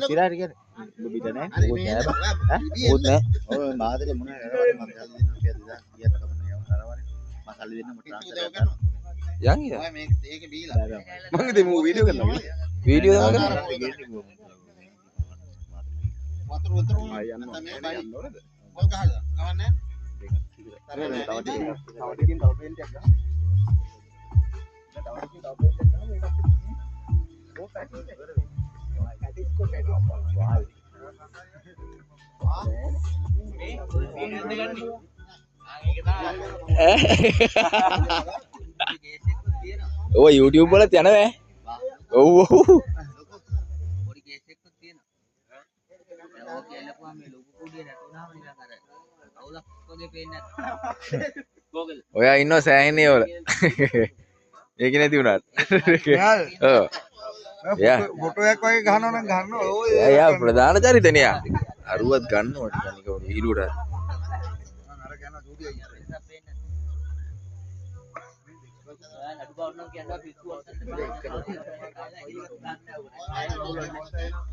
සිරාට කියන්නේ බිට නැහැ ඕත් නැහැ ඕත් නැහැ ඔය මාතේ මොන කරවන්නේ මම සල්ලි දෙන්න රුපියල් 2000 කීයක් කමන්නේ යවන කරවන්නේ මම සල්ලි දෙන්න මට ට්‍රාන්ස්ෆර් කරන්න යන් ඉතින් ඔය මේක බීලා මම ඉතින් මූ වීඩියෝ කරනවා වීඩියෝ දානවා වතුර යන්න ඕනද මොකක් ගහලා ගමන්නේ තව ටිකකින් තව පේන්ට් එකක් ගන්න ඔය YouTube වල යනවා ඔව් ඔව් පොඩි කේස් එකක් තියෙනවා ඕක එලපුවා මේ ලොකු කුඩිය නැතුණාම නිකන් අර අවුලක් වගේ පේන්නේ නැත් ගෝගල් ඔයා ඉන්නව සෑහෙන්නේ වල ඒක නැති වුණාට ඔව් ෆොටෝ එකක් වගේ ගහනවා නම් ගන්නවා ඔය එයා ප්‍රධාන චරිතනේ යා අරුවත් ගන්නවා ටික නිකන් විහිළුවට මම අර යනවා ජූඩිය නඩු බවුන්නම් කියනවා පිස්සුවක් නැත්නම්